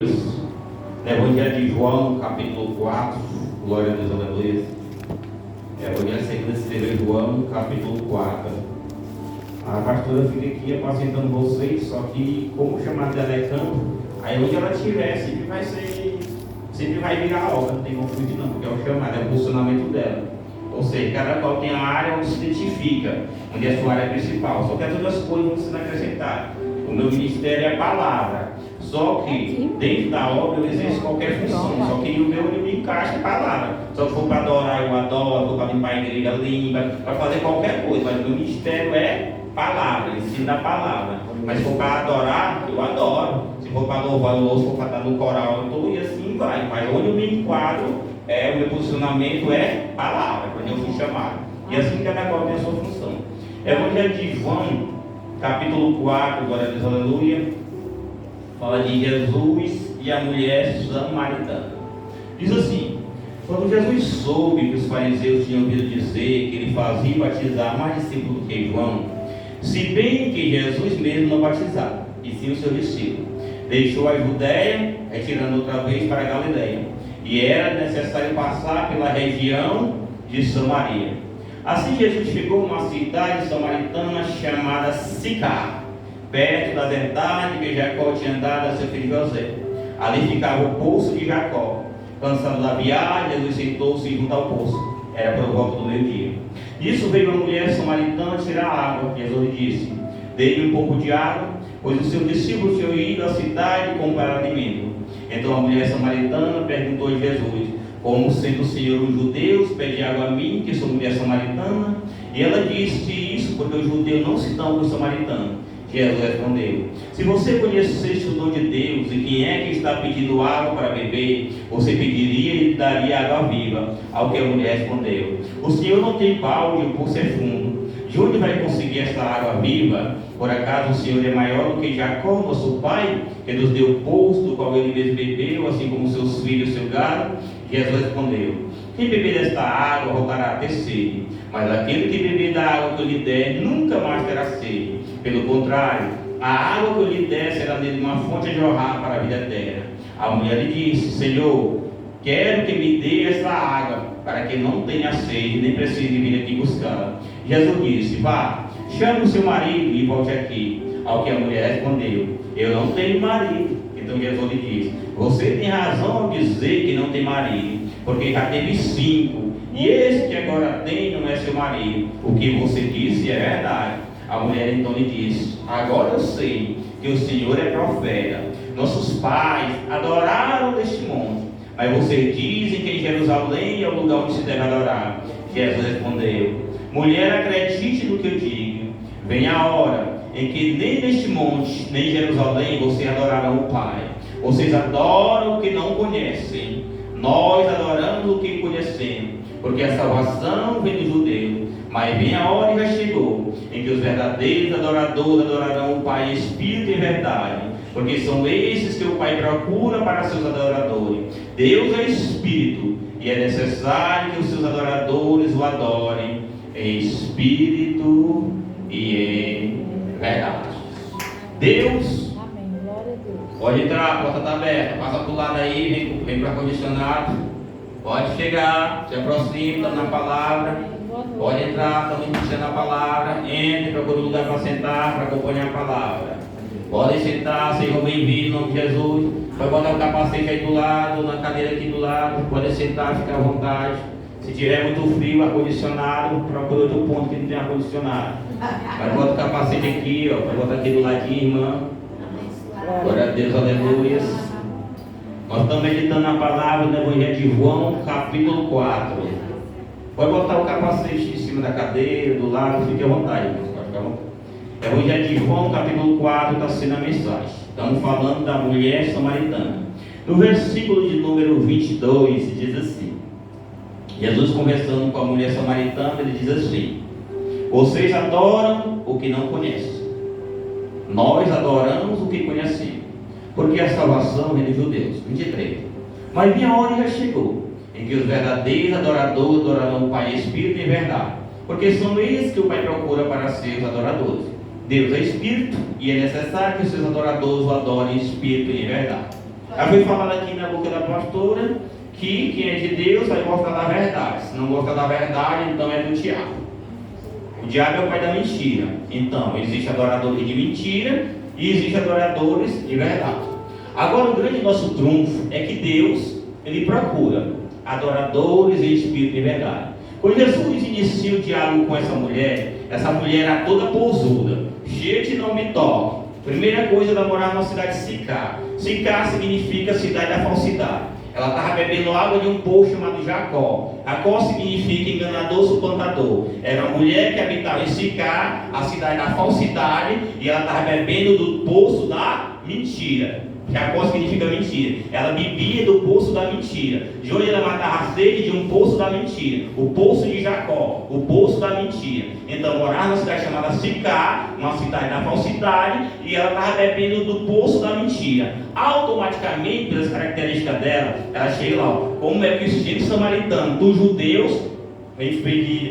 Evangelho de João, capítulo 4, glória a Deus, aleluia. Evangelho segundo escreveu João, capítulo 4. A pastora fica aqui apacentando vocês, só que como o chamado dela é campo, aí onde ela estiver, sempre vai virar obra, não tem como fugir não, porque é o chamado, é o posicionamento dela. Ou seja, cada qual tem a área onde se identifica, onde é a sua área principal. Só que as outras coisas vão sendo acrescentadas. O meu ministério é a palavra. Só que dentro da obra eu exerço qualquer função. Só que o meu me encaixa a palavra. Só que for para adorar, eu adoro, for para limpar a igreja, limpa, para fazer qualquer coisa. Mas o meu ministério é palavra, ensino da palavra. Mas se for para adorar, eu adoro. Se for para louvar, eu louvo, se for para estar no coral, eu estou, e assim vai. Mas onde eu me enquadro, o meu posicionamento é palavra, para onde eu fui chamado. E assim cada qual tem a sua função. Evangelho de João, capítulo 4, glória a Deus, aleluia. Fala de Jesus e a mulher samaritana. Diz assim: quando Jesus soube que os fariseus tinham ouvido dizer que ele fazia batizar mais discípulos do que João, se bem que Jesus mesmo não batizava, e sim os seus discípulos, deixou a Judéia, retirando outra vez para a Galiléia, e era necessário passar pela região de Samaria. Assim Jesus chegou a uma cidade samaritana chamada Sicar, perto da verdade que Jacó tinha dado a seu filho José. Ali ficava o poço de Jacó. Cansado da viagem, Jesus sentou-se junto ao poço. Era por volta do meio-dia. Nisso veio uma mulher samaritana tirar água. Jesus disse: dê-lhe um pouco de água, pois os seus discípulos tinham ido à cidade comprar alimento. Então a mulher samaritana perguntou a Jesus: como sendo o Senhor os judeus, pede água a mim, que sou mulher samaritana? E ela disse isso porque os judeus não se dão com os samaritanos. Jesus respondeu: se você conhecesse o dom de Deus e quem é que está pedindo água para beber, você pediria e lhe daria água viva. Ao que a mulher respondeu: o Senhor não tem balde, o poço é fundo. De onde vai conseguir esta água viva? Por acaso o Senhor é maior do que Jacó, nosso pai, que nos deu o poço do qual ele mesmo bebeu, assim como seus filhos e seu gado? Jesus respondeu: quem beber desta água voltará a ter sede, mas aquele que beber da água que eu lhe der nunca mais terá sede. Pelo contrário, a água que eu lhe der será nele uma fonte a jorrar para a vida eterna. A mulher lhe disse: Senhor, quero que me dê essa água, para que não tenha sede, nem precise vir aqui buscá-la. Jesus disse: vá, chame o seu marido e volte aqui. Ao que a mulher respondeu: eu não tenho marido. Então Jesus lhe disse: você tem razão ao dizer que não tem marido, porque já teve 5, e esse que agora tem não é seu marido. O que você disse é verdade. A mulher então lhe disse: agora eu sei que o Senhor é profeta. Nossos pais adoraram neste monte, mas vocês dizem que em Jerusalém é o lugar onde se deve adorar. Jesus respondeu: mulher, acredite no que eu digo. Vem a hora em que nem neste monte, nem em Jerusalém você adorarão o Pai. Vocês adoram o que não conhecem. Nós adoramos o que conhecemos, porque a salvação vem dos judeus. Mas vem a hora e já chegou, em que os verdadeiros adoradores adorarão o Pai em espírito e em verdade, porque são esses que o Pai procura para seus adoradores. Deus é espírito, e é necessário que os seus adoradores o adorem em espírito e em verdade. Deus, pode entrar, a porta está aberta, passa para o lado aí, vem para o ar-condicionado, pode chegar, se aproxima, está na palavra. Pode entrar, estamos iniciando a palavra. Entre, procure um lugar para sentar, para acompanhar a palavra. Podem sentar, sejam bem-vindos em nome de Jesus. Pode botar o capacete aí do lado, na cadeira aqui do lado. Podem sentar, ficar à vontade. Se tiver muito frio, ar-condicionado, procure outro ponto que não tem ar-condicionado. Mas bota o capacete aqui, ó. Pode botar aqui do ladinho, irmã. Glória a Deus, aleluia. Nós estamos meditando a palavra no Evangelho de João, capítulo 4. Pode botar o capacete em cima da cadeira, do lado, fique à vontade. Pode ficar à vontade. Evangelho de João, capítulo 4, está sendo a mensagem. Estamos falando da mulher samaritana. No versículo de número 22, diz assim: Jesus conversando com a mulher samaritana, ele diz assim: vocês adoram o que não conhecem. Nós adoramos o que conhecemos, porque a salvação vem dos judeus. 23. Mas minha hora já chegou, em que os verdadeiros adoradores adorarão o Pai em espírito e em verdade, porque são eles que o Pai procura para seus adoradores. Deus é espírito, e é necessário que os seus adoradores o adorem em espírito e em verdade. Já foi falado aqui na boca da pastora que quem é de Deus vai gostar da verdade. Se não gosta da verdade, então é do diabo. O diabo é o pai da mentira. Então, existem adoradores de mentira e existem adoradores de verdade. Agora, o grande nosso trunfo é que Deus, Ele procura adoradores em espírito de verdade. Quando Jesus inicia o diálogo com essa mulher era toda pousuda, cheia de não me toque. Primeira coisa, ela morava na cidade de Sicá. Sicá significa cidade da falsidade. Ela estava bebendo água de um poço chamado Jacó. Jacó significa enganador, suplantador. Era uma mulher que habitava em Sicá, a cidade da falsidade, e ela estava bebendo do poço da mentira. Jacó significa mentira. Ela bebia do poço da mentira. De onde ela matava a sede? De um poço da mentira. O poço de Jacó, o poço da mentira. Então morava numa cidade chamada Sicá, uma cidade da falsidade, e ela estava bebendo do poço da mentira. Automaticamente, pelas características dela, ela chega lá, como é que o espírito samaritano dos judeus,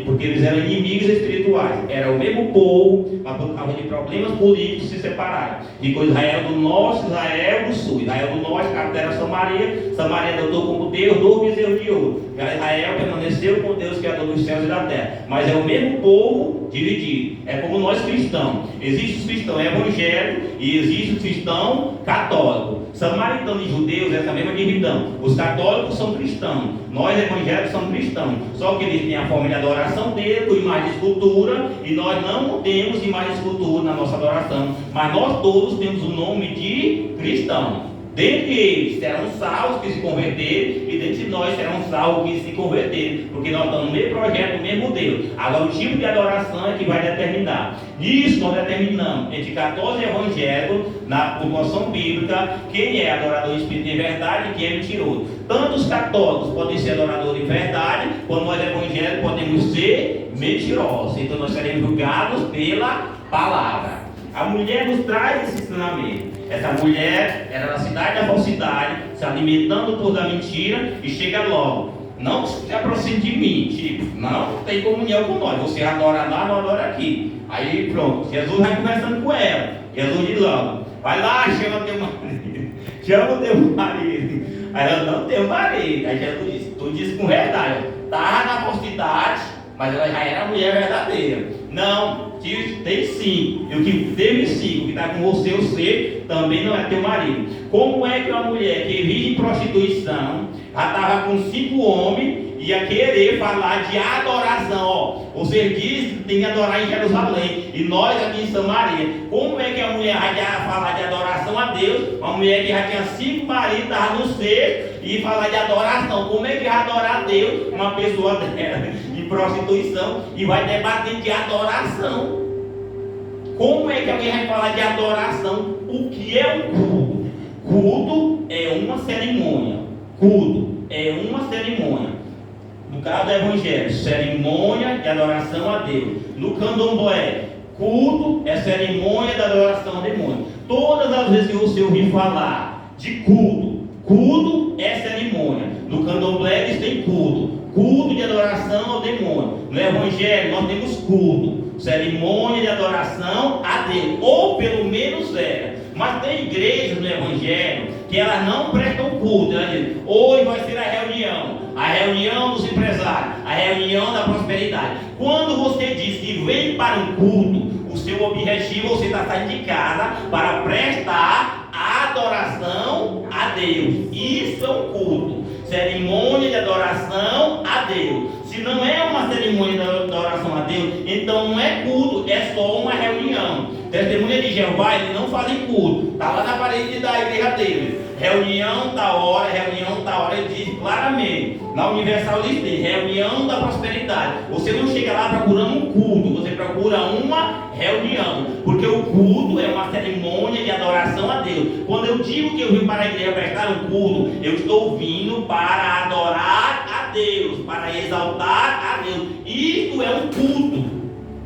porque eles eram inimigos espirituais, era o mesmo povo, mas por causa de problemas políticos se separaram. Ficou Israel do norte, Israel do sul. Israel do norte, capital era Samaria. Samaria adotou como Deus 2 bezerros de ouro. Israel permaneceu com Deus, criador dos céus e da terra. Mas é o mesmo povo dividido. É como nós cristãos. Existe os cristãos evangélicos e existe os cristãos católicos. Samaritanos e judeus, essa mesma divisão. Os católicos são cristãos, nós evangélicos somos cristãos. Só que eles têm a forma de adoração dele, com imagem de escultura, e nós não temos imagem de escultura na nossa adoração. Mas nós todos temos o nome de cristão. Dentre eles serão salvos que se converterem, e dentre nós serão salvos que se converterem, porque nós estamos no mesmo projeto, no mesmo Deus. Agora o tipo de adoração é que vai determinar. Nisso nós determinamos entre 14 evangélicos, na pontuação bíblica, quem é adorador de espírito de verdade e quem é mentiroso. Tanto os católicos podem ser adoradores de verdade, quanto nós evangélicos podemos ser mentirosos. Então nós seremos julgados pela palavra. A mulher nos traz esse ensinamento. Essa mulher era da cidade da falsidade, se alimentando por da mentira, e chega logo: não se aproxime de mim, tipo, não tem comunhão com nós, você adora lá, não adora aqui. Aí pronto, Jesus vai conversando com ela. Jesus diz logo: vai lá, chama teu marido. Chama o teu marido. Aí ela: não tenho marido. Aí Jesus disse: tu disse com verdade, estava na falsidade, mas ela já era a mulher verdadeira. Não, tem 5. E o que teve 5, que está com você, o ser, também não é teu marido. Como é que uma mulher que vive em prostituição, já estava com 5 homens, ia querer falar de adoração? Ó, você diz que tem que adorar em Jerusalém, e nós aqui em Samaria. Como é que a mulher vai falar de adoração a Deus? Uma mulher que já tinha 5 maridos, estava no ser, e falar de adoração. Como é que vai adorar a Deus uma pessoa dela em prostituição e vai debater de adoração? Como é que alguém vai falar de adoração? O que é um culto? Culto é uma cerimônia. Culto é uma cerimônia. No caso do Evangelho, cerimônia de adoração a Deus. No candomblé, culto é cerimônia de adoração a demônio. Todas as vezes que você ouvir falar de culto, culto é cerimônia. No candomblé eles têm culto. Culto de adoração ao demônio. No Evangelho nós temos culto, cerimônia de adoração a Deus, ou pelo menos era. Mas tem igrejas no Evangelho que elas não prestam culto. Elas dizem: hoje vai ser a reunião dos empresários, a reunião da prosperidade. Quando você diz que vem para um culto, o seu objetivo, você está saindo de casa para prestar adoração a Deus. Isso é um culto, cerimônia de adoração a Deus. Se não é uma cerimônia de adoração a Deus, então não é culto, é só uma reunião. Testemunha de Jeová, eles não fazem culto. Está lá na parede da igreja deles. Reunião da hora, ele diz claramente. Na Universal eles têm reunião da prosperidade. Você não chega lá procurando um culto, você procura uma reunião. Porque o culto é uma cerimônia de adoração a Deus. Quando eu digo que eu vim para a igreja prestar um culto, eu estou vindo para adorar a Deus, para exaltar a Deus. Isto é um culto.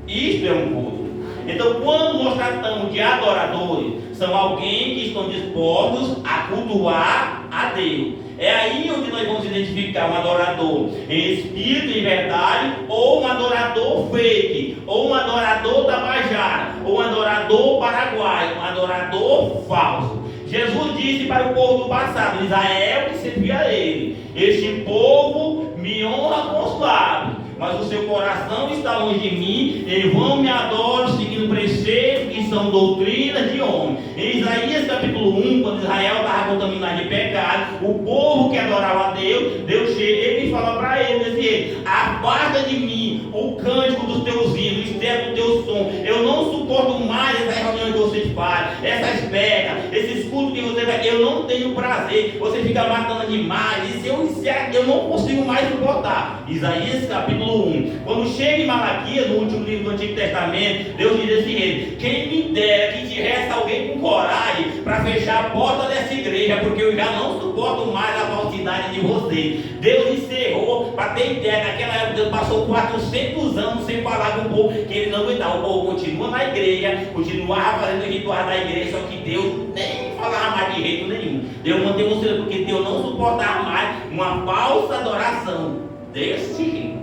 Isto é um culto. Então, quando nós tratamos de adoradores, são alguém que estão dispostos a cultuar a Deus. É aí onde nós vamos identificar um adorador em espírito e verdade, ou um adorador fake, ou um adorador tabajara, ou um adorador paraguaio, um adorador falso. Jesus disse para o povo do passado, Israel que servia a ele: este povo me honra com os lábios, mas o seu coração está longe de mim, em vão me adoram, seguindo preceitos que são doutrinas de homem. Em Isaías capítulo 1, quando Israel estava contaminado de pecado, o povo que adorava a Deus, Deus chega e fala para ele, dizia: afasta de mim o cântico dos teus hinos, o esterco do teu som. Eu não suporto mais essa reunião que vocês fazem, essas pegas, esses cultos que vocês fazem. Eu não tenho prazer, você fica matando demais, isso eu não consigo mais suportar. Isaías capítulo 1. Quando chega em Malaquias, no último livro do Antigo Testamento, Deus diz assim: quem me dera que tivesse alguém com coragem para fechar a porta dessa igreja, porque eu já não suporto mais a falsidade de vocês. Deus encerrou, para ter ideia, naquela época Deus passou 400 anos sem falar com o povo, que ele não aguentava. O povo continua na igreja, continuava fazendo rituais da igreja, só que Deus nem falava mais de jeito nenhum. Deus manteve o silêncio, porque Deus não suportava mais uma falsa adoração desse jeito.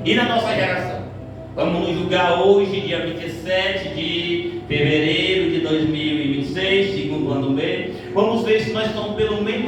E na nossa geração, vamos nos julgar hoje, dia 27 de fevereiro de 2026, segundo ano do mês. Vamos ver se nós estamos pelo menos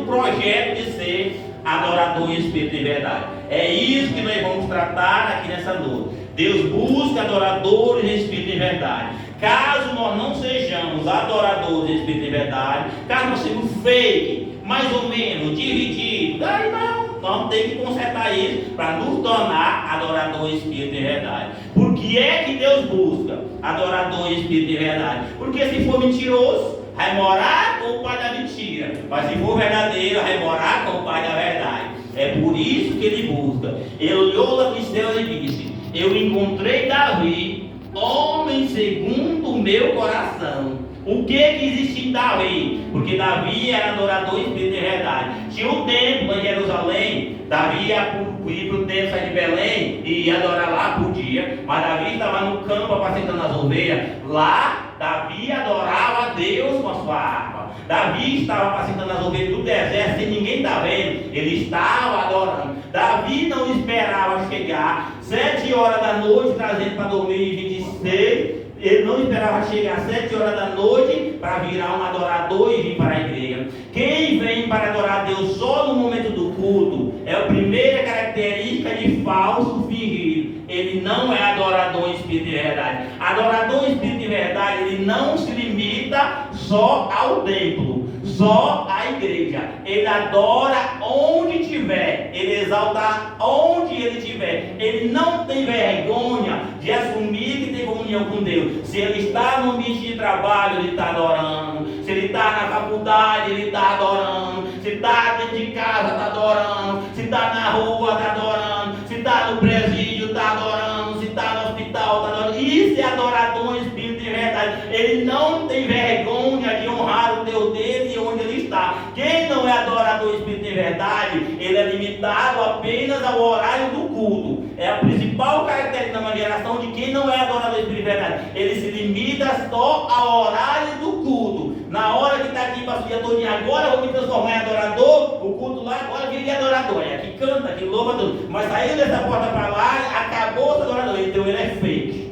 projeto de ser adorador em espírito e verdade. É isso que nós vamos tratar aqui nessa noite. Deus busca adoradores em espírito e verdade. Caso nós não sejamos adoradores em espírito e verdade, caso nós sejamos fake, mais ou menos, dividido, aí nós temos que consertar isso para nos tornar adorador em espírito e verdade. Por que é que Deus busca adorador em espírito e verdade? Porque se for mentiroso, vai morar com o pai da mentira, mas se for verdadeiro, vai morar com o pai da verdade. É por isso que ele busca. Ele olhou lá dos céus e disse: eu encontrei Davi, homem segundo o meu coração. O que existe em Davi? Porque Davi era adorador em espírito e verdade. Tinha um templo em Jerusalém. Davi ia para o templo, sair de Belém e ia adorar lá por dia. Mas Davi estava no campo apacentando as ovelhas. Lá, Davi adorava a Deus com a sua harpa. Davi estava apacentando as ovelhas do deserto, sem ninguém estar vendo. Ele estava adorando. Davi não esperava chegar 7 horas da noite, trazendo para 2026. Ele não esperava chegar às 7 horas da noite para virar um adorador e vir para a igreja. Quem vem para adorar a Deus só no momento do culto é a primeira característica de falso fingido. Ele não é adorador em espírito e verdade. Adorador em espírito e verdade, ele não se limita só ao templo, só à igreja. Ele adora onde tiver, ele exalta onde ele estiver. Ele não tem vergonha de assumir que tem comunhão com Deus. Se ele está no ambiente de trabalho, ele está adorando. Se ele está na faculdade, ele está adorando. Se está dentro de casa, está adorando. Se está na rua, está adorando. Se está no presídio, está adorando. Se está no hospital, está adorando. Isso é adorador em espírito e verdade. Ele não tem vergonha de honrar o Deus dele e onde ele está. Quem não é adorador em espírito e verdade, ele é limitado apenas ao horário do culto. É a principal característica na geração de quem não é adorador em espírito e verdade. Ele se limita só ao horário do culto. Na hora que está aqui, pastor, eu estou agora eu vou me transformar em adorador. O culto lá, agora virei adorador. É aqui canta, aqui louva tudo. Mas saiu dessa porta para lá, acabou o adorador. Então ele é fake.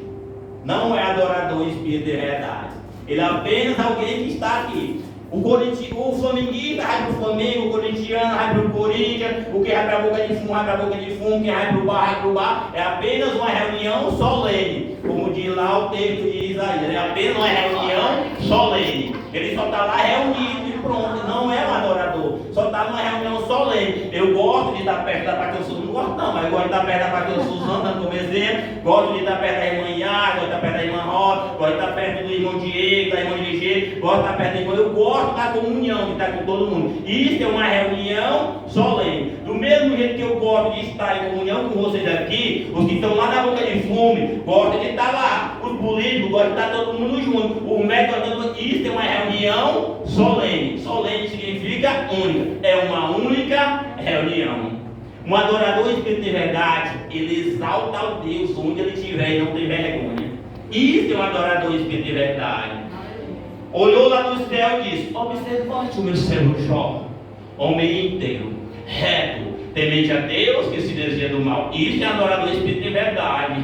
Não é adorador em espírito e verdade. Ele é apenas alguém que está aqui. O flamenguista vai para o Flamengo, o corintiano vai para o Corinthians, o que vai para a boca de fumo vai para a boca de fumo, quem vai para o bar vai para o bar. É apenas uma reunião solene, como diz lá o texto de Isaías. É apenas uma reunião solene. Ele só está lá reunido e pronto, não é um adorador. Só está numa reunião solene. Eu gosto de estar perto da pastora Suzana, não gosto não, mas eu gosto de estar perto da pastora Suzana, dando como exemplo. Gosto de estar perto da irmã Iá, gosto de estar perto da irmã Rosa, gosto de estar perto do irmão Diego, da irmã Vigê, gosto de estar perto da irmã. Eu gosto da comunhão, de estar com todo mundo. Isso é uma reunião solene. Do mesmo jeito que eu gosto de estar em comunhão com vocês aqui, os que estão lá na boca de fume, gostam de estar lá. Os políticos gostam de estar todo mundo junto. O médico gosta de estar. Isso é uma reunião solene. Solene significa única. É uma única reunião. Um adorador espírito de verdade, ele exalta o Deus onde ele estiver e não tem vergonha. Isso é um adorador espírito de verdade. Olhou lá no céu e disse: observante o meu servo Jó, homem inteiro, reto, temente a Deus, que se desvia do mal. Isso é adorador espírito de verdade.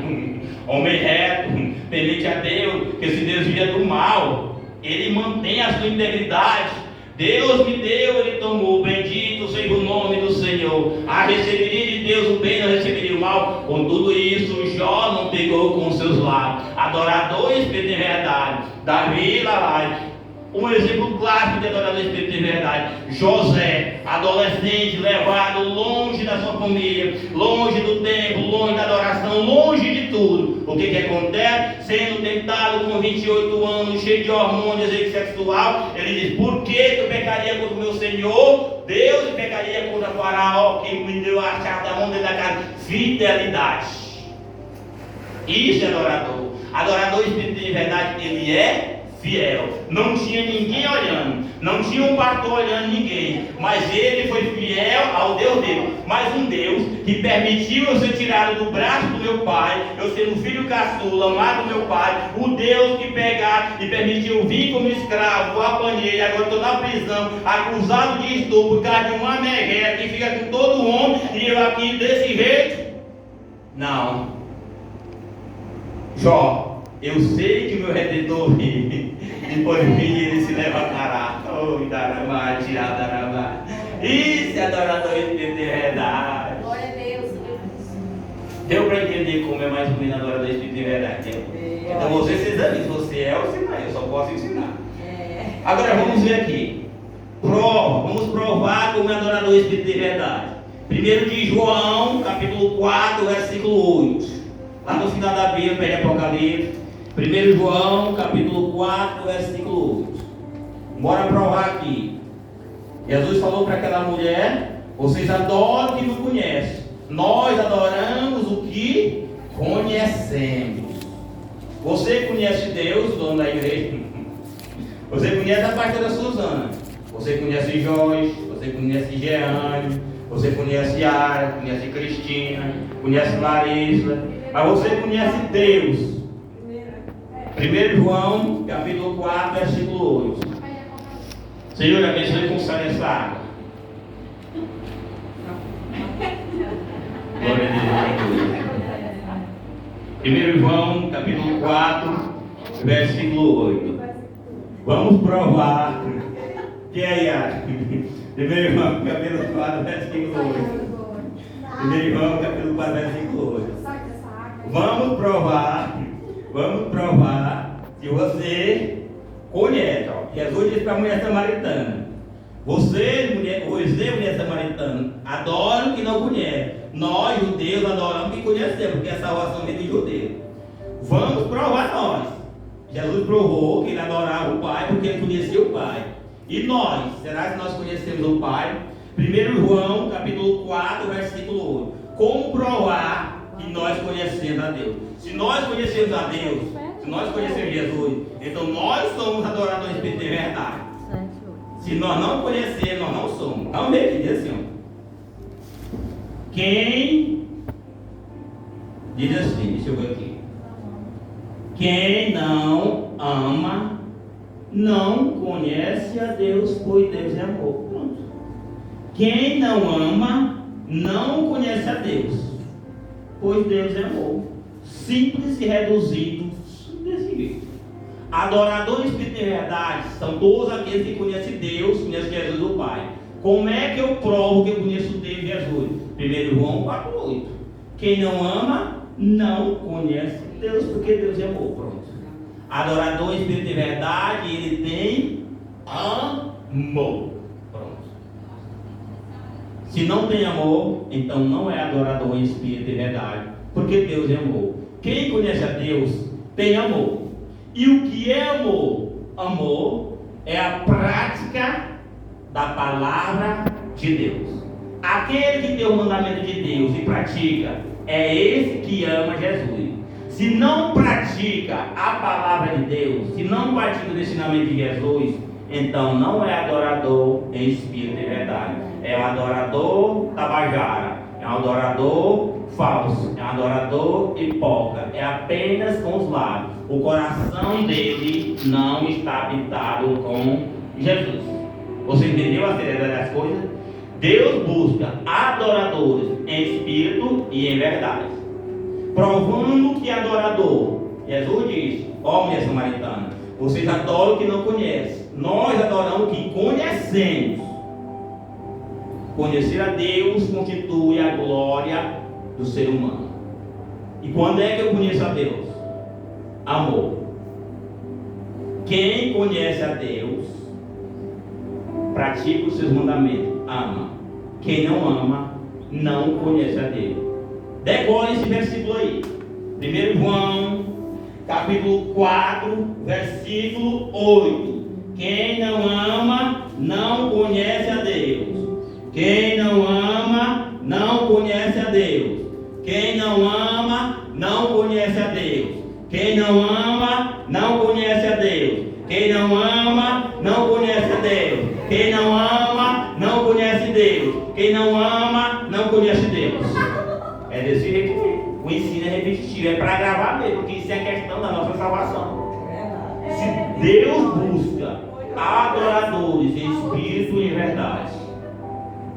Homem reto, temente a Deus, que se desvia do mal. ele mantém a sua integridade. Deus me deu, ele tomou. Bendito seja o nome do Senhor. A receberia de Deus o bem, não receberia o mal. Com tudo isso, Jó não pegou com os seus lábios. Adorador e espírito de verdade. Davi, lá vai. Um exemplo clássico de adorador e espírito de verdade. José, adolescente, levado longe da sua família, longe do templo, longe da adoração, longe de tudo. O que acontece? Sendo tentado com 28 anos, cheio de hormônios e sexual, ele diz: por que eu pecaria contra o meu Senhor? Deus pecaria contra o Faraó, que me deu a chave da mão dentro da casa. Fidelidade. Isso é adorador. Adorador e espírito de verdade, ele é fiel. Não tinha ninguém olhando, não tinha um pastor olhando ninguém, mas ele foi fiel ao Deus dele. Mas um Deus que permitiu eu ser tirado do braço do meu pai, eu ser um filho caçula, amado do meu pai. O Deus que pegar e permitiu vir como escravo, apanhei, agora estou na prisão, acusado de estupro por causa de uma megera que fica com todo homem, e eu aqui desse jeito. Não. Jó, eu sei que o meu Redentor vive, depois de mim ele se levantará. Oh, Daramá, tirar Daramá. Isso é adorador espírito de verdade. Glória a Deus. Deu para entender como é mais ou menos adorador espírito de verdade? Então você se examine se você é ou se não é, eu só posso ensinar. Agora vamos ver aqui. Vamos provar como é adorador espírito de verdade. 1 de João, capítulo 4, versículo 8. Lá no final da Bíblia, pede Apocalipse. 1 João, capítulo 4, versículo 8. Bora provar aqui. Jesus falou para aquela mulher: vocês adoram o que não conhecem. Nós adoramos o que conhecemos. Você conhece Deus, dono da igreja? Você conhece a pastora Suzana. Você conhece Jorge. Você conhece Jeane. Você conhece Yara. Conhece Cristina. Conhece Larissa. Mas você conhece Deus. 1 João, capítulo 4, versículo 8. Senhor, abençoe com sal essa água. Glória a Deus. 1 João, capítulo 4, versículo 8. Vamos provar. Que é Yara? 1 João, capítulo 4, versículo 8. 1 João, capítulo 4, versículo 8. Vamos provar se você conhece. Jesus disse para a mulher samaritana: você, mulher samaritana, adora o que não conhece. Nós, judeus, adoramos o que conhecemos, porque a salvação vem do judeu. Vamos provar nós. Jesus provou que ele adorava o Pai porque ele conhecia o Pai. E nós, será que nós conhecemos o Pai? 1 João, capítulo 4, versículo 8. Como provar que nós conhecemos a Deus? Se nós conhecemos a Deus, se nós conhecemos Jesus, então nós somos adoradores de espírito de verdade. Se nós não conhecemos, nós não somos. Vamos ver aqui, diz assim: quem diz assim, deixa eu ver aqui. Quem não ama, não conhece a Deus, pois Deus é amor. Pronto. Quem não ama, não conhece a Deus, pois Deus é amor. Simples e reduzido desse jeito. Adoradores de verdade são todos aqueles que conhecem Deus, conhecem Jesus o Pai. Como é que eu provo que eu conheço Deus e Jesus? 1 João 4,8. Quem não ama, não conhece Deus, porque Deus é amor. Pronto. Adorador espírito de verdade, ele tem amor. Pronto. Se não tem amor, então não é adorador em espírito de verdade, porque Deus é amor. Quem conhece a Deus tem amor. E o que é amor? Amor é a prática da palavra de Deus. Aquele que tem o mandamento de Deus e pratica, é esse que ama Jesus. Se não pratica a palavra de Deus, se não pratica o ensinamento de Jesus, então não é adorador em espírito de verdade. É um adorador tabajara, é um adorador falso, é um adorador hipócrita, é apenas com os lábios. O coração dele não está habitado com Jesus. Você entendeu a seriedade das coisas? Deus busca adoradores em espírito e em verdade, provando que adorador. Jesus disse: ó mulher samaritana, Vocês adoram o que não conhecem. Nós adoramos o que conhecemos. Conhecer a Deus constitui a glória do ser humano. E quando é que eu conheço a Deus? Amor. Quem conhece a Deus pratica os seus mandamentos, ama. Quem não ama, não conhece a Deus. Decore esse versículo aí. 1 João, capítulo 4, versículo 8. Quem não ama, não conhece a Deus. Quem não ama, não conhece a Deus. Quem não ama, não conhece a Deus. Quem não ama, não conhece a Deus. Quem não ama, não conhece a Deus. Quem não ama, não conhece Deus. Quem não ama, não conhece Deus. É desse jeito mesmo. O ensino é repetitivo, é para gravar mesmo, porque isso é questão da nossa salvação. Se Deus busca adoradores em espírito e em verdade,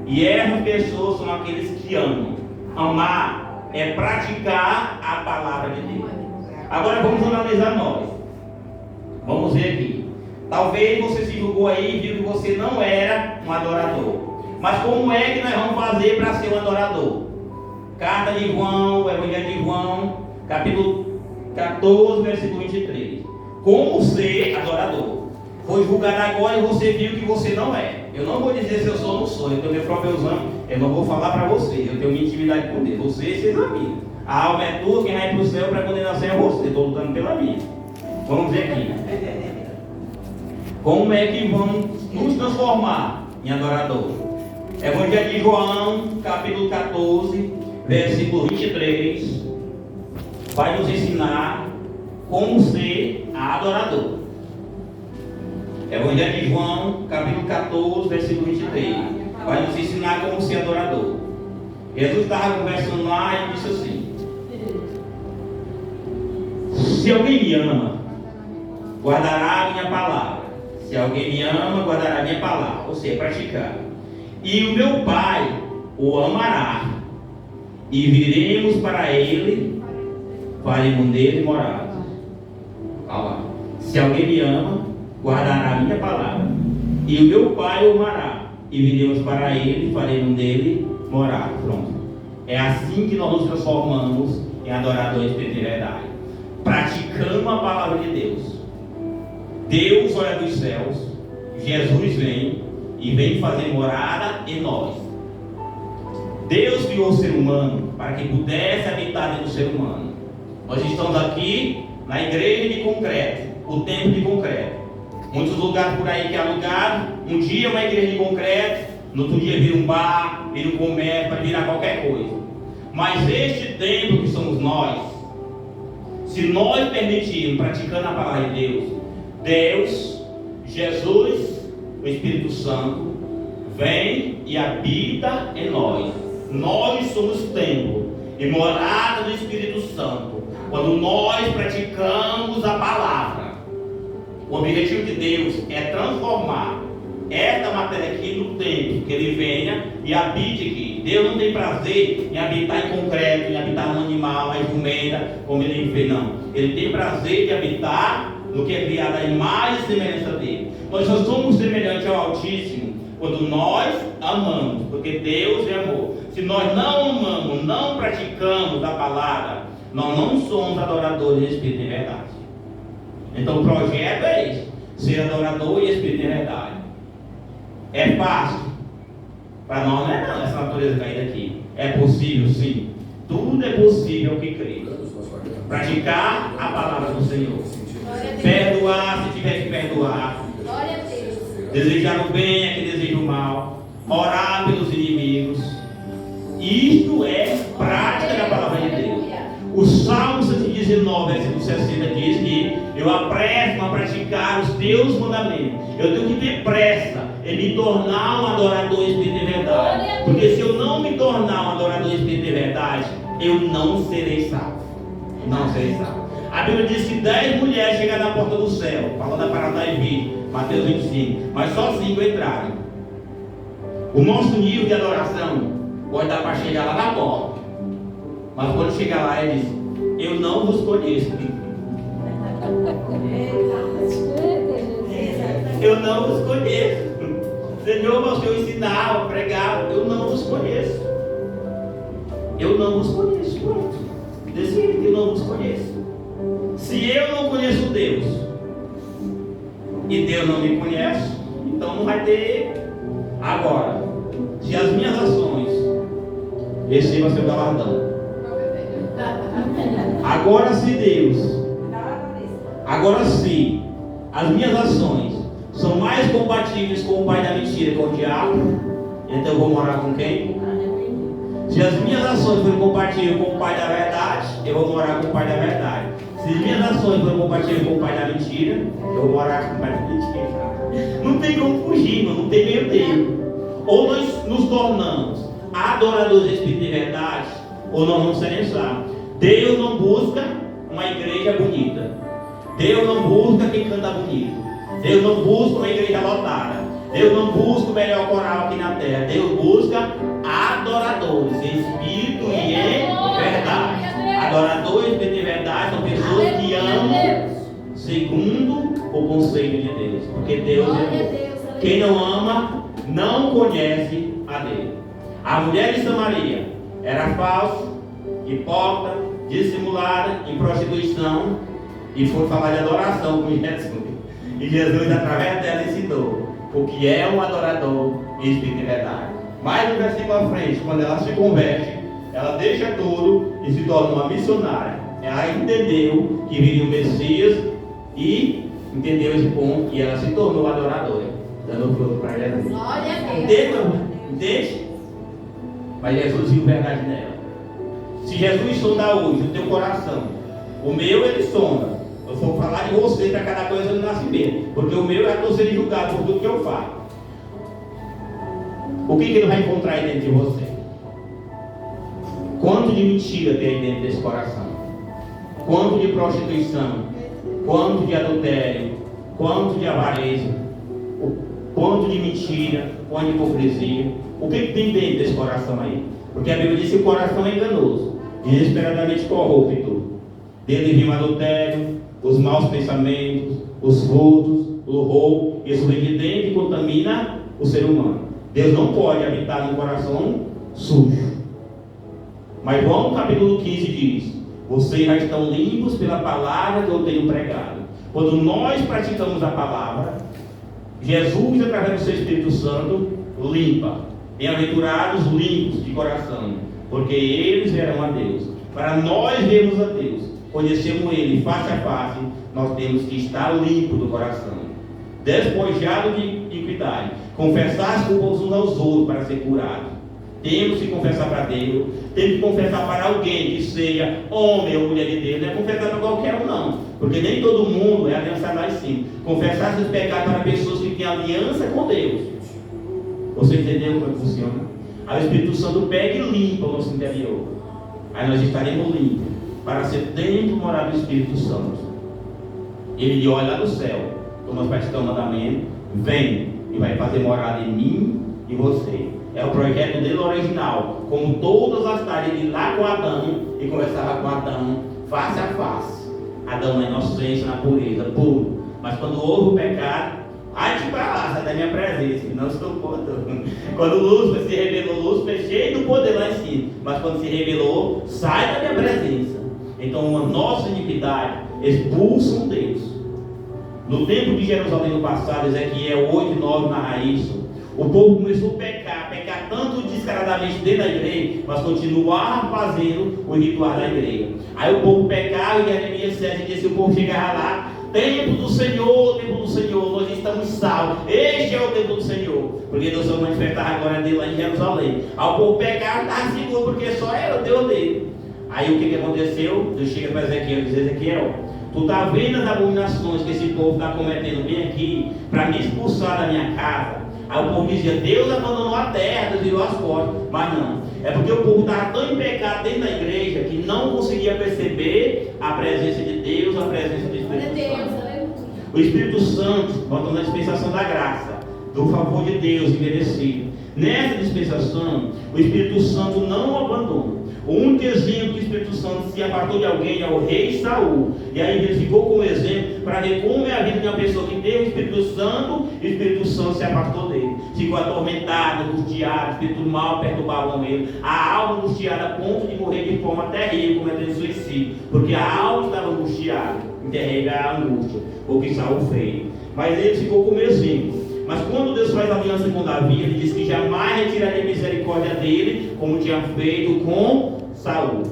e essas pessoas são aqueles que amam. Amar é praticar a palavra de Deus. Agora vamos analisar nós. Vamos ver aqui. Talvez você se julgou aí e viu que você não era um adorador. Mas como é que nós vamos fazer para ser um adorador? Carta de João, Evangelho de João, capítulo 14, versículo 23. Como ser adorador? Foi julgado agora e você viu que você não é. Eu não vou dizer se eu sou ou não sou. Eu tenho meu próprio exame. Eu não vou falar para você. Eu tenho minha intimidade com Deus. Você se examina. A alma é tua, quem vai para o céu para condenação é você. Estou lutando pela minha. Vamos ver aqui. Como é que vamos nos transformar em adorador? Evangelho de João, capítulo 14, versículo 23. Vai nos ensinar como ser adorador. Evangelho de João, capítulo 14, versículo 23. Vai nos ensinar como ser adorador. Jesus estava conversando lá e disse assim: se alguém me ama, guardará a minha palavra. Se alguém me ama, guardará a minha palavra. Ou seja, praticar. E o meu Pai o amará. E viremos para ele, faremos nele morada. Olha lá. Se alguém me ama, guardará a minha palavra. E o meu Pai o amará. E viremos para ele, faremos nele morada. Pronto. É assim que nós nos transformamos em adoradores de verdade. Praticando a palavra de Deus. Deus olha dos céus, Jesus vem e vem fazer morada em nós. Deus criou o ser humano para que pudesse habitar dentro do ser humano. Nós estamos aqui na igreja de concreto, o templo de concreto. Muitos lugares por aí que é alugado, um dia é uma igreja de concreto, no outro dia vira um bar, vira um comércio, vai virar qualquer coisa. Mas este templo que somos nós, se nós permitirmos, praticando a palavra de Deus, Jesus, o Espírito Santo, vem e habita em nós. Nós somos templo e morada do Espírito Santo. Quando nós praticamos a palavra, o objetivo de Deus é transformar esta matéria aqui no templo, que ele venha e habite aqui. Deus não tem prazer em habitar em concreto, em habitar num animal, uma jumenta, como ele fez, não. Ele tem prazer de habitar no que é criado a imagem e semelhança dele. Nós só somos semelhantes ao Altíssimo quando nós amamos, porque Deus é amor. Se nós não amamos, não praticamos a palavra, nós não somos adoradores de Espírito em verdade. Então o projeto é esse: ser adorador e Espírito em verdade. É fácil? Para nós não é não, essa natureza caída aqui. É possível, sim. Tudo é possível ao que crê. Praticar a palavra do Senhor. Perdoar se tiver que perdoar. Desejar o bem a quem deseja o mal. Orar pelos inimigos. Isto é prática da palavra de Deus. O Salmo 119, versículo 60 diz que eu apresso a praticar os teus mandamentos. Eu tenho que ter pressa em me tornar um adorador espírito de verdade. Porque se eu não me tornar um adorador espírito de verdade, eu não serei salvo. Não serei salvo. A Bíblia diz que 10 mulheres chegaram na porta do céu, falando da parábola de vídeo, Mateus 25, mas só 5 entraram. O nosso nível de adoração pode dar para chegar lá na porta, mas quando chegar lá ele diz: eu não vos conheço. Eu não os conheço. Senhor, mas eu ensinava, pregava, eu não os conheço. Eu não os conheço. Pronto. Decide que eu não os conheço. Se eu não conheço Deus e Deus não me conhece, então não vai ter. Agora, se as minhas ações recebam seu galardão. Agora se as minhas ações são mais compatíveis com o pai da mentira que com o diabo, então eu vou morar com quem? Se as minhas ações forem compatíveis com o pai da verdade, eu vou morar com o pai da verdade. Se as minhas ações forem compatíveis com o pai da mentira, eu vou morar com o pai da mentira. Não tem como fugir, não tem meio termo. Ou nós nos tornamos adoradores do Espírito de verdade, ou nós vamos ser lançados. Deus não busca uma igreja bonita. Deus não busca quem canta bonito. Deus não busca uma igreja lotada. Deus não busca o melhor coral aqui na terra. Deus busca adoradores em espírito e em verdade. Adoradores em espírito e verdade são pessoas que amam segundo o conceito de Deus. Porque Deus é amor. Quem não ama não conhece a Deus. A mulher de Samaria era falsa, hipócrita, dissimulada, em prostituição, e foi falar de adoração com Jesus. E Jesus, através dela, ensinou o que é um adorador em espírito e verdade. Mais um versículo à frente, quando ela se converte, ela deixa tudo e se torna uma missionária. Ela entendeu que viria o Messias e entendeu esse ponto, e ela se tornou adoradora, dando fruto para Jesus. Glória a Deus. Entende? Mas Jesus viu verdade nela. Se Jesus sondar hoje o teu coração, o meu ele sonda. Eu vou falar de você para cada coisa do nascimento, porque o meu é ser julgado por tudo que eu faço. O que ele vai encontrar aí dentro de você? Quanto de mentira tem aí dentro desse coração? Quanto de prostituição? Quanto de adultério? Quanto de avareza? Quanto de mentira? Quanto de hipocrisia? O que tem dentro desse coração aí? Porque a Bíblia diz que o coração é enganoso, desesperadamente corrupto. Dele vem o adultério, os maus pensamentos, os furtos, o roubo. Isso vem de dentro e contamina o ser humano. Deus não pode habitar num coração sujo. Mas João capítulo 15 diz: vocês já estão limpos pela palavra que eu tenho pregado. Quando nós praticamos a palavra, Jesus, através do seu Espírito Santo, limpa. Bem-aventurados limpos de coração, porque eles verão a Deus. Para nós vermos a Deus, conhecermos Ele face a face, nós temos que estar limpo do coração, despojado de iniquidade, confessar as culpas uns aos outros para ser curado. Temos que confessar para Deus, temos que confessar para alguém que seja homem ou mulher de Deus. Não é confessar para qualquer um não, porque nem todo mundo é aliançado lá em cima. Confessar seus pecados para pessoas que têm aliança com Deus. Você entendeu como funciona? Aí o Espírito Santo pega e limpa o nosso interior. Aí nós estaremos limpos para ser templo morar do Espírito Santo. Ele olha lá do céu, como nós praticamos o mandamento, vem e vai fazer morada em mim e você. É o projeto dele original, como todas as tardes, ele ir lá com Adão e conversava com Adão face a face. Adão na inocência, na pureza, puro. Mas quando houve o pecado, ai de pra lá, sai da minha presença, não estou podendo. Quando Lúcifer se revelou, Lúcifer cheio do poder lá em cima, mas quando se revelou, sai da minha presença. Então a nossa iniquidade expulsa um Deus. No tempo de Jerusalém no passado, Ezequiel 8 e 9 narra isso. O povo começou a pecar tanto descaradamente dentro da igreja, mas continuava fazendo o ritual da igreja. Aí o povo pecava e Jeremias 7 disse: o povo chegava lá, templo do Senhor, nós estamos salvos. Este é o templo do Senhor, porque Deus vai manifestar a glória dele lá em Jerusalém. Aí o povo pecava e estava seguro, porque só era o Deus dele. Aí o que aconteceu? Deus chega para Ezequiel e diz: Ezequiel, tu está vendo as abominações que esse povo está cometendo bem aqui, para me expulsar da minha casa? Aí o povo dizia: Deus abandonou a terra, Deus virou as portas. Mas não, é porque o povo estava tão em pecado dentro da igreja que não conseguia perceber a presença de Deus, a presença do Espírito Santo. O Espírito Santo, voltando na dispensação da graça, do favor de Deus imerecido. Nessa dispensação, o Espírito Santo não abandona. O único exemplo que o Espírito Santo se apartou de alguém é o rei Saul. E aí ele ficou como exemplo para ver como é a vida de uma pessoa que tem o Espírito Santo e o Espírito Santo se apartou dele. Ficou atormentado, angustiado, o Espírito mal perturbavam ele. A alma angustiada a ponto de morrer de forma terrível, cometendo suicídio. Porque a alma estava angustiada, em terrível a angústia, o que Saul fez. Mas ele ficou como exemplo. Mas quando Deus faz aliança com Davi, ele diz que jamais retiraria a misericórdia dele, como tinha feito com Saul.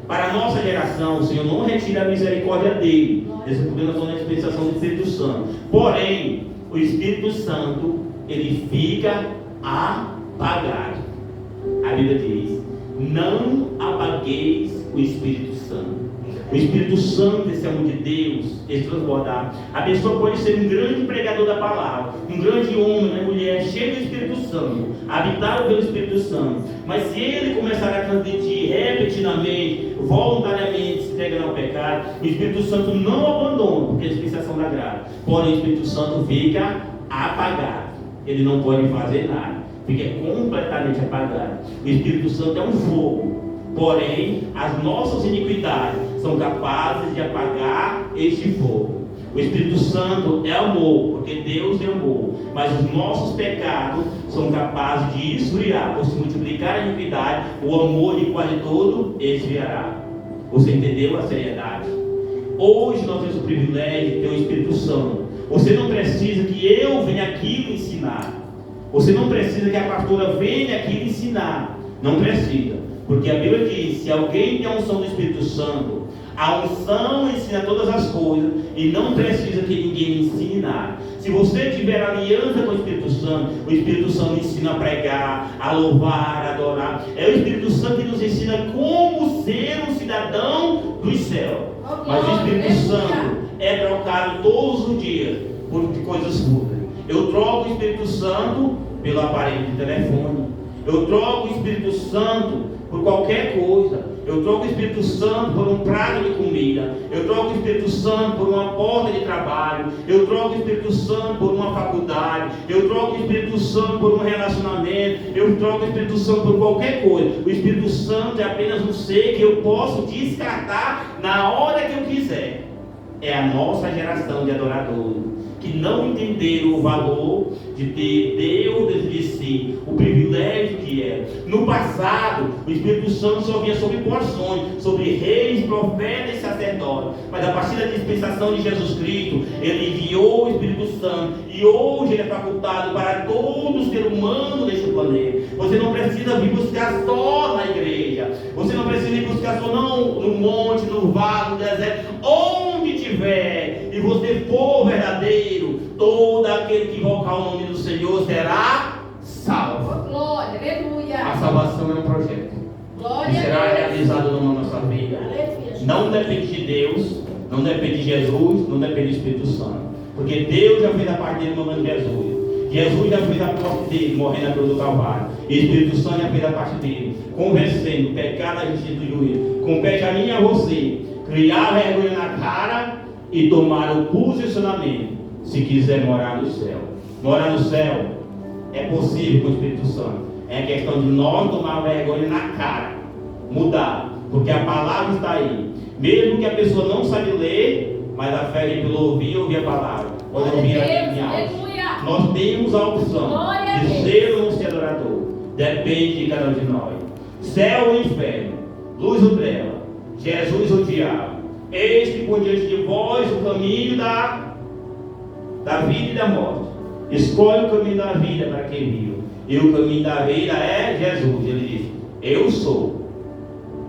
Para a nossa geração, o Senhor não retira a misericórdia dele. Nesse problema nós estamos na dispensação do Espírito Santo. Porém, o Espírito Santo, ele fica apagado. A Bíblia diz: não apagueis o Espírito Santo. O Espírito Santo, esse amor de Deus, esse transbordar. A pessoa pode ser um grande pregador da palavra, um grande homem, uma mulher cheio do Espírito Santo, habitado pelo Espírito Santo. Mas se ele começar a transmitir repetidamente, voluntariamente, se entregando ao pecado, o Espírito Santo não abandona, porque é a dispensação da graça. Porém, o Espírito Santo fica apagado. Ele não pode fazer nada. Fica completamente apagado. O Espírito Santo é um fogo. Porém, as nossas iniquidades são capazes de apagar este fogo. O Espírito Santo é amor, porque Deus é amor. Mas os nossos pecados são capazes de esfriar. Por se multiplicar a iniquidade, o amor de quase todo esfriará. Você entendeu a seriedade? Hoje nós temos o privilégio de ter o Espírito Santo. Você não precisa que eu venha aqui lhe ensinar. Você não precisa que a pastora venha aqui lhe ensinar. Não precisa. Porque a Bíblia diz: se alguém tem a unção do Espírito Santo, a unção ensina todas as coisas e não precisa que ninguém lhe ensine nada. Se você tiver aliança com o Espírito Santo ensina a pregar, a louvar, a adorar. É o Espírito Santo que nos ensina como ser um cidadão dos céus. Mas o Espírito Santo é trocado todos os dias por coisas fúteis. Eu troco o Espírito Santo pelo aparelho de telefone. Eu troco o Espírito Santo por qualquer coisa. Eu troco o Espírito Santo por um prato de comida. Eu troco o Espírito Santo por uma porta de trabalho. Eu troco o Espírito Santo por uma faculdade. Eu troco o Espírito Santo por um relacionamento. Eu troco o Espírito Santo por qualquer coisa. O Espírito Santo é apenas um ser que eu posso descartar na hora que eu quiser. É a nossa geração de adoradores que não entenderam o valor de ter Deus dentro de si, o privilégio que é. No passado, o Espírito Santo só vinha sobre porções, sobre reis, profetas e sacerdotes. Mas a partir da dispensação de Jesus Cristo, ele enviou o Espírito Santo e hoje ele é facultado para todo ser humano deste planeta. Você não precisa vir buscar só na igreja. Você não precisa ir buscar só no monte, no vale, no deserto, onde tiver, e você for verdadeiro, todo aquele que invocar o nome do Senhor será salvo. Glória, aleluia. A salvação é um projeto Glória que será realizado na nossa vida. Aleluia. Não depende de Deus, não depende de Jesus, não depende do Espírito Santo. Porque Deus já fez a parte dele no nome de Jesus. Jesus já fez a parte dele, morrendo na cruz do Calvário. E o Espírito Santo já fez a parte dele, convencendo, pecado, a justiça do juízo. Compete a mim e a você criar vergonha na cara e tomar o posicionamento, se quiser morar no céu. Morar no céu é possível com o Espírito Santo. É questão de nós tomar vergonha na cara, mudar, porque a palavra está aí. Mesmo que a pessoa não sabe ler, mas a fé vem pelo ouvir a palavra. Quando ouvir aqui em alto, nós temos a opção de ser ou não ser adorador. Depende de cada um de nós. Céu ou inferno, luz ou treva, Jesus ou diabo. Eis que por diante de vós o caminho da vida e da morte. Escolhe o caminho da vida para quem vive. E o caminho da vida é Jesus. Ele diz: eu sou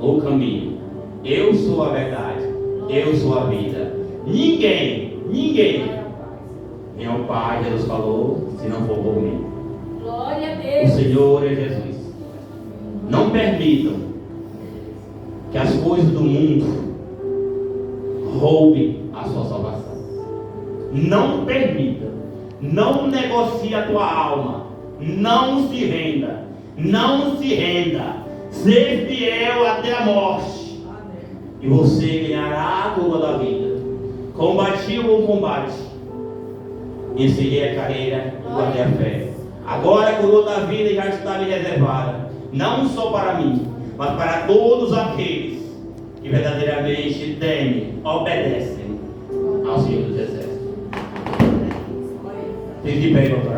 o caminho, eu sou a verdade, eu sou a vida. Ninguém vem ao Pai, Jesus falou, se não for por mim. Glória a O Deus. Senhor é Jesus. Não permitam que as coisas do mundo roube a sua salvação. Não permita. Não negocie a tua alma. Não se renda. Não se renda. Ser fiel até a morte. E você ganhará a coroa da vida. Combati o bom combate. Encerrei a carreira e guardei a fé. Agora a coroa da vida já está me reservada. Não só para mim, mas para todos aqueles que verdadeiramente temem, obedecem ao Senhor dos Exércitos. Fique de pé, meu pai.